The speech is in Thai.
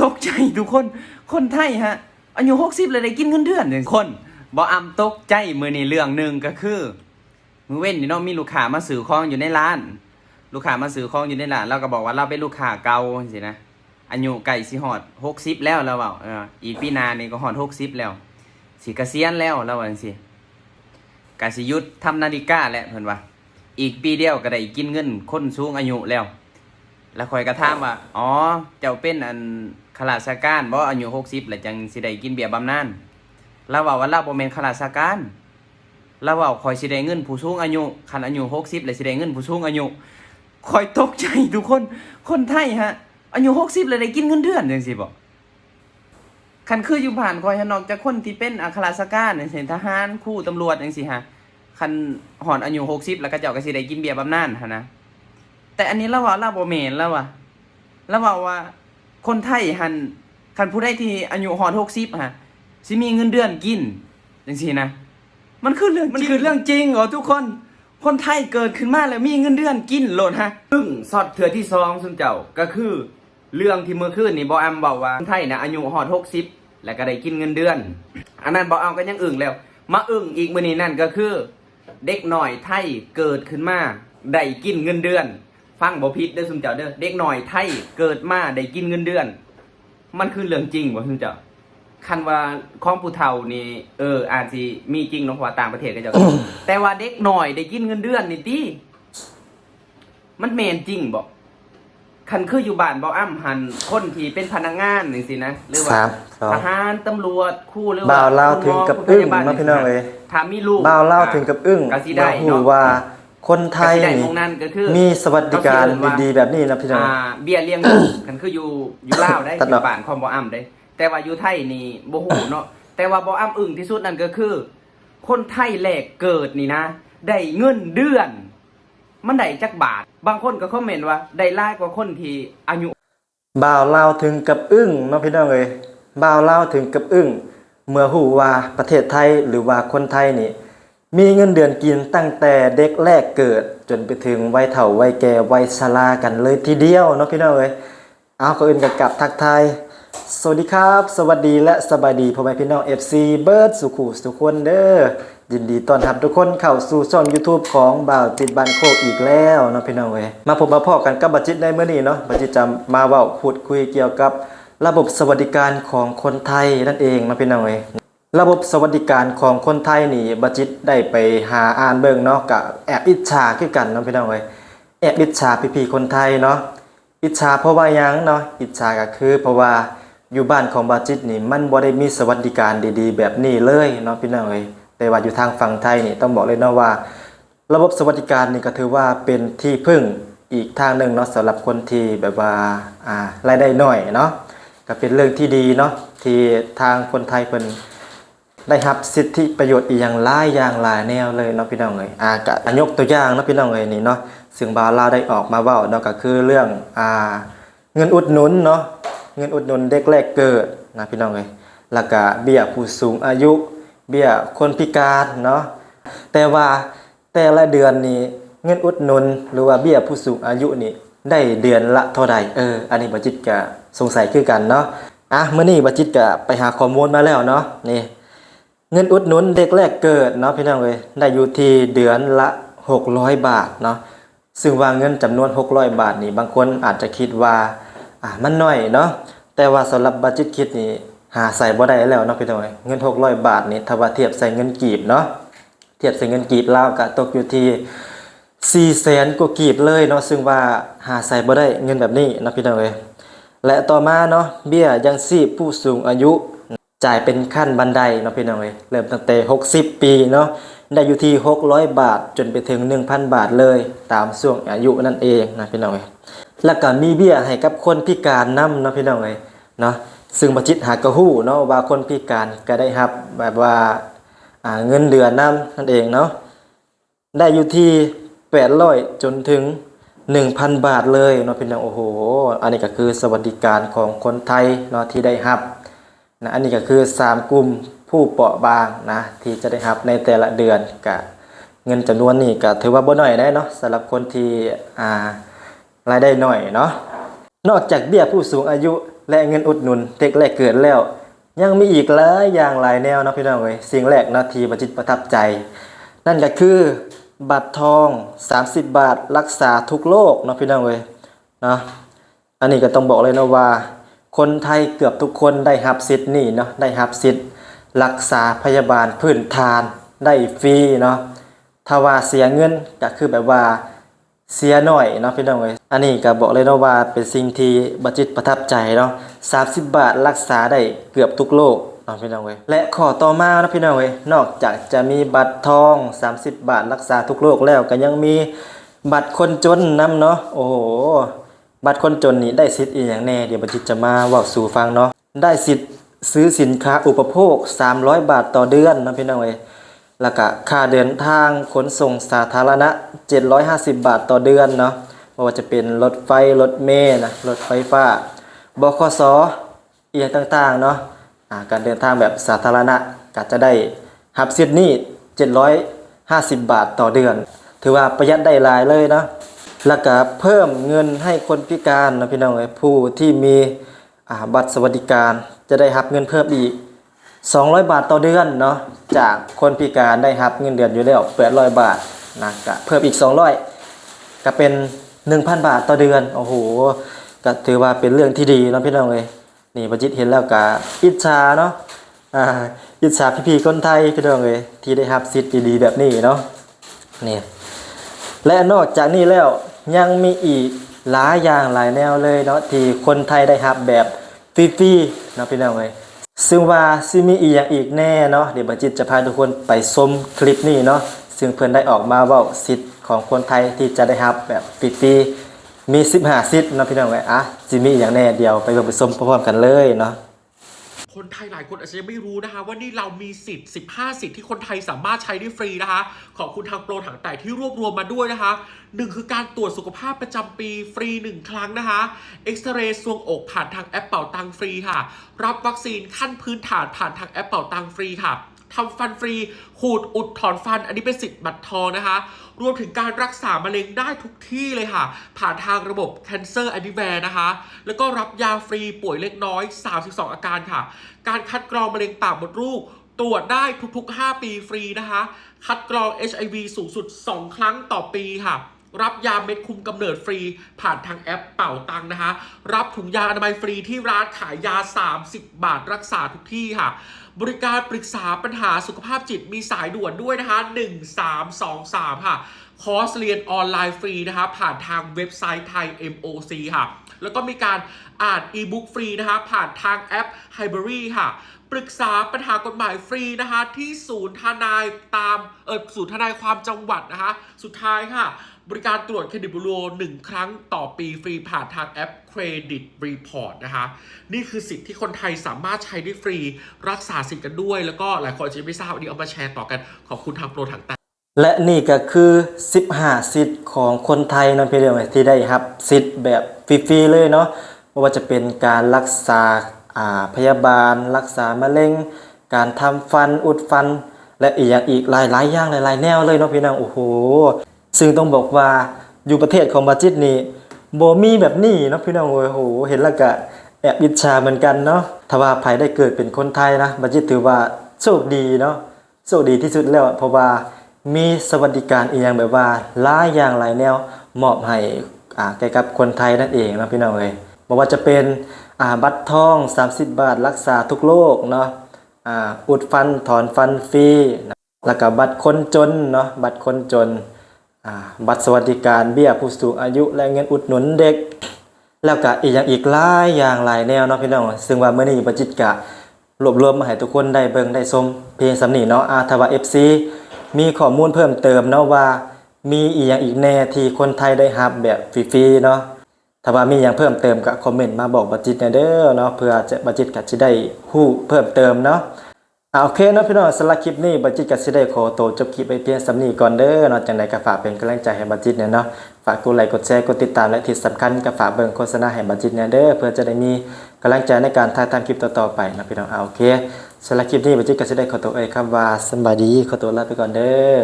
ตกใจทุกคนไทยฮะอายุ60เลยได้กินเงินเดือน1คนบ่อำตกใจมื้อนี้เรื่องนึงก็คือมื้อเว้นนี่เนาะมีลูกค้ามาซื้อของอยู่ในร้านลูกค้ามาซื้อของอยู่ในร้านเราก็บอกว่าเราเป็นลูกค้าเก่าจังซี่นะอายุใกล้สิฮอด60แล้วเราเว้าอีกปีหน้านี่ก็ฮอด60แล้วสิเกษียณแล้วเราว่าจังซี่ก็สิหยุดทำนาฬิกาแล้วเพิ่นว่าอีกปีเดียวก็ได้กินเงินคนสูงอายุแล้วแล้วข่อยก็ถามว่าอ๋อเจ้าเป็นข้าราชการบ่อายุ60แล้วจังสิได้กินเบี้ยบำนาญเราว่าเราบ่แม่นข้าราชการเราว่าข่อยสิได้เงินผู้สูงอายุคันอายุ60แล้วสิได้เงินผู้สูงอายุข่อยตกใจทุกคนไทยฮะอายุ60แล้วได้กินเงินเดือนจังซี่บ่คันคืออยู่บ้านข่อยนอกจากคนที่เป็นข้าราชการจังซี่ทหารครูตำรวจจังซี่ฮะคันฮอดอายุ60แล้วก็เจ้าก็สิได้กินเบี้ยบำนาญหั่นนะแต่อันนี้เราว่าเราบ่แม่นแล้วว่าคนไทยหันคันผู้ใดที่อายุฮอด60ฮะสิมีเงินเดือนกินจังซี่นะมันคือเรื่องจริงเหรอทุกคนไทยเกิดขึ้นมาแล้วมีเงินเดือนกินโลดฮะซึ่งสอดเถื่อที่2ซุมเจ้าก็คือเรื่องที่เมื่อคืนนี่บ่อำบอกว่าคนไทยนะอายุฮอด60แล้วก็ได้กินเงินเดือนอันนั้นบ่เอาก็ยังอึ้งแล้วมาอึ้งอีกมื้อนี้นั่นก็คือเด็กน้อยไทยเกิดขึ้นมาได้กินเงินเดือนฟังบ่ผิดเด้อซุมเจ้าเด้อเด็กน้อยไทยเกิดมาได้กินเงินเดือนมันคือเรื่องจริงบ่ซุมเจ้าคันว่าของผู้เฒ่านี่อาจสิมีจริงเนาะเพราะว่าต่างประเทศก็เจ้า แต่ว่าเด็กน้อยได้กินเงินเดือนนี่ติมันแม่นจริงบ่คันคืออยู่บ้านบ่อ้ำหันคนที่เป็นพนักงานจังซี่นะหรือว่าทหารตำรวจครูหรือว่าบ่าวเล่าถึงกับอึ้งเนาะพี่น้องเอ้ยถ้ามีลูกบ่าวเล่าถึงกับอึ้งก็สิได้เนาะว่าคนไทยนี่มีสวัสดิการดีๆแบบนี้นะพี่น้องเบี้ยเลี้ยงลูกกันคืออยู่ลาวได้อยู่บ้านของบ่อ้ำได้แต่ว่าอยู่ไทยนี่บ่ฮู้เนาะแต่ว่าบ่อ้ำอึ้งที่สุดนั่นก็คือคนไทยแรกเกิดนี่นะได้เงินเดือนมันได้จักบาทบางคนก็คอมเมนต์ว่าได้หลายกว่าคนที่อายุบ่าวเล่าถึงกับอึ้งเนาะพี่น้องเอ้ยบ่าวเล่าถึงกับอึ้งเมื่อฮู้ว่าประเทศไทยหรือว่าคนไทยนี่มีเงินเดือนกินตั้งแต่เด็กแรกเกิดจนไปถึงวัยเฒ่าวัยแก่วัยชรากันเลยทีเดียวเนาะพี่น้องเอ้ยเอาก็อื่นกับทักทายสวัสดีครับสวัสดีและสบายดีพ่อแม่พี่น้อง FC เบิร์ดสุขุสุคนเด้อยินดีต้อนรับทุกคนเข้าสู่ช่อง YouTube ของบ่าวจิตบ้านโคกอีกแล้วเนาะพี่น้องเอ้ยมาพบมาพอกันกับบ่าวจิตในมื้อนี้เนาะบ่าวจิตจะมาเว้าพูดคุยเกี่ยวกับระบบสวัสดิการของคนไทยนั่นเองเนาะพี่น้องเอ้ยระบบสวัสดิการของคนไทยนี่บ่าวจิตได้ไปหาอ่านเบิ่งเนาะก็แอบอิจฉาคือกันเนาะพี่น้องเอ้ยแอบอิจฉาพี่ๆคนไทยเนาะอิจฉาเพราะว่าหยังเนาะอิจฉาก็คือเพราะว่าอยู่บ้านของบ่าวจิตนี่มันบ่ได้มีสวัสดิการดีๆแบบนี้เลยเนาะพี่น้องเอ้ยแต่ว่าอยู่ทางฝั่งไทยนี่ต้องบอกเลยเนาะว่าระบบสวัสดิการนี่ก็ถือว่าเป็นที่พึ่งอีกทางหนึ่งเนาะสำหรับคนที่แบบว่ารายได้น้อยเนาะก็เป็นเรื่องที่ดีเนาะที่ทางคนไทยเพิ่นได้รับสิทธิประโยชน์อีกอย่างหลายแนวเลยเนาะพี่น้องเอ้ยก็ยกตัวอย่างเนาะพี่น้องเอ้ยนี่เนาะซึ่งบ่าวลาวได้ออกมาเว้าเนาะก็คือเรื่องเงินอุดหนุนเนาะเงินอุดหนุนเด็กแรกเกิดนะพี่น้องเอ้ยแล้วก็เบี้ยผู้สูงอายุเบี้ยคนพิการเนาะแต่ว่าแต่ละเดือนนี่เงินอุดหนุนหรือว่าเบี้ยผู้สูงอายุนี่ได้เดือนละเท่าใดอันนี้บ่จิตก็สงสัยคือกันเนาะมื้อนี้บ่จิตก็ไปหาข้อมูลมาแล้วเนาะนี่เงินอุดหนุนเด็กแรกเกิดเนาะพี่น้องเอ้ยได้อยู่ที่เดือนละ600 บาทเนาะซึ่งว่าเงินจำนวน600 บาทนี่บางคนอาจจะคิดว่ามันน้อยเนาะแต่ว่าสำหรับบ่จิตคิดนี่หาใส่บ่ได้แล้วเนาะพี่น้องเงิน600 บาทนี่ถ้าว่าเทียบใส่เงินกีบเนาะเทียบใส่เงินกีบลาวก็ตกอยู่ที่400,000 กว่ากีบเลยเนาะซึ่งว่าหาใส่บ่ได้เงินแบบนี้เนาะพี่น้องและต่อมาเนาะเบี้ยยังชีพผู้สูงอายุจ่ายเป็นขั้นบันไดเนาะพี่น้องเริ่มตั้งแต่60 ปีเนาะได้อยู่ที่600 บาทจนไปถึง 1,000 บาทเลยตามช่วงอายุนั่นเองนะพี่น้องแล้วก็มีเบี้ยให้กับคนพิการนำเนาะพี่น้องเนาะซึ่งบ่จิตหากระฮู้เนาะว่าคนพิการก็ได้รับแบบว่าเงินเดือนนำนั่นเองเนาะได้อยู่ที่800จนถึง 1,000 บาทเลยเนาะพี่น้องโอ้โหอันนี้ก็คือสวัสดิการของคนไทยเนาะที่ได้รับนะอันนี้ก็คือ3กลุ่มผู้เปราะบางนะที่จะได้รับในแต่ละเดือนก็เงินจำนวนนี้ก็ถือว่าบ่น้อยได้เนาะสำหรับคนที่รายได้น้อยเนาะนอกจากเบี้ยผู้สูงอายุ และเงินอุดหนุนเด็กแรกเกิดแล้วยังมีอีกหลายอย่างหลายแนวเนาะพี่น้องเอ้ยสิ่งแรกเนาะที่บัจิตประทับใจ นั่นก็คือบัตรทอง30 บาทรักษาทุกโรคเนาะพี่น้องเอ้ยเนาะอันนี้ก็ต้องบอกเลยนะว่าคนไทยเกือบทุกคนได้รับสิทธิ์นี่เนาะได้รับสิทธิ์รักษาพยาบาลพื้นฐานได้ฟรีเนาะถ้าว่าเสียเงินก็คือแบบว่าเสียหน่อยเนาะพี่น้องเอ้ยอันนี้ก็บอกเลยเนาะว่าเป็นสิ่งที่บัจิตประทับใจเนาะ30 บาทรักษาได้เกือบทุกโรคเนาะพี่น้องเอ้ยและข้อต่อมาเนาะพี่น้องเอ้ยนอกจากจะมีบัตรทอง30 บาทรักษาทุกโรคแล้วก็ยังมีบัตรคนจนนํเนาะโอ้โหบัตรคนจนนี่ได้สิทธิ์อีหยังแน่เดี๋ยวบัจิตจะมาเว้าสู่ฟังเนาะได้สิทธิ์ซื้อสินค้าอุปโภค300 บาทต่อเดือนเนาะพี่น้องเอ้ยแล้วก็ค่าเดินทางขนส่งสาธารณะ750 บาทต่อเดือนเนาะไม่ว่าจะเป็นรถไฟรถเมล์นะรถไฟฟ้าบขสอีกต่างๆเนาะการเดินทางแบบสาธารณะก็จะได้รับสิทธิ์นี้750 บาทต่อเดือนถือว่าประหยัดได้หลายเลยเนาะแล้วก็เพิ่มเงินให้คนพิการนะพี่น้องเอ้ยผู้ที่มีบัตรสวัสดิการจะได้รับเงินเพิ่มอีก200 บาทต่อเดือนเนาะจากคนพิการได้รับเงินเดือนอยู่แล้ว800 บาทนะก็เพิ่มอีก200ก็เป็น 1,000 บาทต่อเดือนโอ้โหก็ถือว่าเป็นเรื่องที่ดีเนาะพี่น้องเอ้ยนี่บัจิตเห็นแล้วก็อิจฉาเนาะอิจฉาพี่ๆคนไทยพี่น้องเอ้ยที่ได้รับสิทธิ์ดีๆแบบนี้เนาะนี่และนอกจากนี้แล้วยังมีอีกหลายอย่างหลายแนวเลยเนาะที่คนไทยได้รับแบบฟรีๆเนาะพี่น้องเอ้ยซึ่งว่าสิมีอีกอย่างอีกแน่เนาะเดี๋ยวบัจิตจะพาทุกคนไปชมคลิปนี้เนาะซึ่งเพิ่นได้ออกมาเว้าสิทธิ์ของคนไทยที่จะได้รับแบบฟรีๆมี15สิทธิ์เนาะพี่น้องเอ้ยสิมีอีกอย่างแน่เดียวไปเบิ่งไปชมพร้อมๆกันเลยเนาะคนไทยหลายคนอาจจะยังไม่รู้นะคะว่านี่เรามีสิทธิ์15สิทธิ์ที่คนไทยสามารถใช้ได้ฟรีนะคะขอบคุณทางโปรถังแตกที่รวบรวมมาด้วยนะคะ1คือการตรวจสุขภาพประจำปีฟรี1ครั้งนะคะเอ็กซเรย์ซวงอกผ่านทางแอปเป่าตังฟรีค่ะรับวัคซีนขั้นพื้นฐานผ่านทางแอปเป่าตังฟรีค่ะทำฟันฟรีขูดอุดถอนฟันอันนี้เป็นสิทธิ์บัตรทองนะคะรวมถึงการรักษามะเร็งได้ทุกที่เลยค่ะผ่านทางระบบ Cancer Anywhere นะคะแล้วก็รับยาฟรีป่วยเล็กน้อย32อาการค่ะการคัดกรองมะเร็งปากมดลูกตรวจได้ทุกๆ5ปีฟรีนะคะคัดกรอง HIV สูงสุด2ครั้งต่อปีค่ะรับยาเม็ดคุมกำเนิดฟรีผ่านทางแอปเป่าตังนะคะรับถุงยาอนามัยฟรีที่ร้านขายยา30 บาทรักษาทุกที่ค่ะบริการปรึกษาปัญหาสุขภาพจิตมีสายด่วนด้วยนะคะ1323ค่ะคอร์สเรียนออนไลน์ฟรีนะคะผ่านทางเว็บไซต์ไทย MOC ค่ะแล้วก็มีการอ่านอีบุ๊กฟรีนะคะผ่านทางแอป Highbury ค่ะปรึกษาปัญหากฎหมายฟรีนะคะที่ศูนย์ทนายศูนย์ทนายความจังหวัดนะคะสุดท้ายค่ะบริการตรวจเครดิตบูโร1ครั้งต่อปีฟรีผ่านทางแอปเครดิตรีพอร์ตนะคะนี่คือสิทธิ์ที่คนไทยสามารถใช้ได้ฟรีรักษาสิทธิ์กันด้วยแล้วก็หลายคนอาจจะไม่ทราบวันนี้เอามาแชร์ต่อกันขอบคุณทางโปรถังแตกและนี่ก็คือ15สิทธิ์ของคนไทยนะพี่น้องที่ได้รับสิทธิ์แบบฟรีๆเลยเนาะไม่ว่าจะเป็นการรักษาพยาบาลรักษามะเร็งการทำฟันอุดฟันและอีกอย่างอีกหลายๆอย่างหลายๆแนวเลยเนาะพี่น้องโอ้โหซึ่งต้องบอกว่าอยู่ประเทศของบัจิตนี่บ่มีแบบนี้เนาะพี่น้องโอ้โหเห็นแล้วก็แอบอิจฉาเหมือนกันเนาะถ้าว่าใครได้เกิดเป็นคนไทยนะบัจิตถือว่าโชคดีเนาะโชคดีที่สุดแล้วเพราะว่ามีสวัสดิการอีกอย่างแบบว่าหลายอย่างหลายแนวมอบให้แก่กับคนไทยนั่นเองนะพี่น้องเอ้ยบ่ว่าจะเป็นบัตรทอง30 บาทรักษาทุกโรคเนาะอุดฟันถอนฟันฟรีแล้วก็บัตรคนจนเนาะบัตรคนจนบัตรสวัสดิการเบี้ยผู้สูงอายุและเงินอุดหนุนเด็กแล้วก็อีกอย่างอีกหลายอย่างหลายแนวเนาะพี่น้องซึ่งว่ามื้อนี้บัจิตกะรวบรวมมาให้ทุกคนได้เบิ่งได้ชมเพียงสำนี้เนาะถ้าว่า FC มีข้อมูลเพิ่มเติมเนาะว่ามีอีกอย่างอีกแน่ที่คนไทยได้รับแบบฟรีๆเนาะถ้าว่ามีอย่างเพิ่มเติมก็คอมเมนต์มาบอกบัจิตเด้อเนาะเพื่อจะบัจิตก็สิได้ฮู้เพิ่มเติมเนาะโอเคเนาะพี่น้องสำหรับคลิปนี้บัจิตก็สิได้ขอตัวจบคลิปไปเพียงสำนี้ก่อนเด้อเนาะจังได๋ก็ฝากเป็นกำลังใจให้บัจิตเนาะฝากกดไลค์กดแชร์กดติดตามและที่สำคัญก็ฝากเบิ่งโฆษณาให้บัจิตเด้อเพื่อจะได้มีกำลังใจในการถ่ายทำคลิปต่อๆไปนะพี่น้องโอเคสำหรับคลิปนี้บัจิตก็สิได้ขอตัวคำว่าสบายดีขอตัวลาไปก่อนเด้อ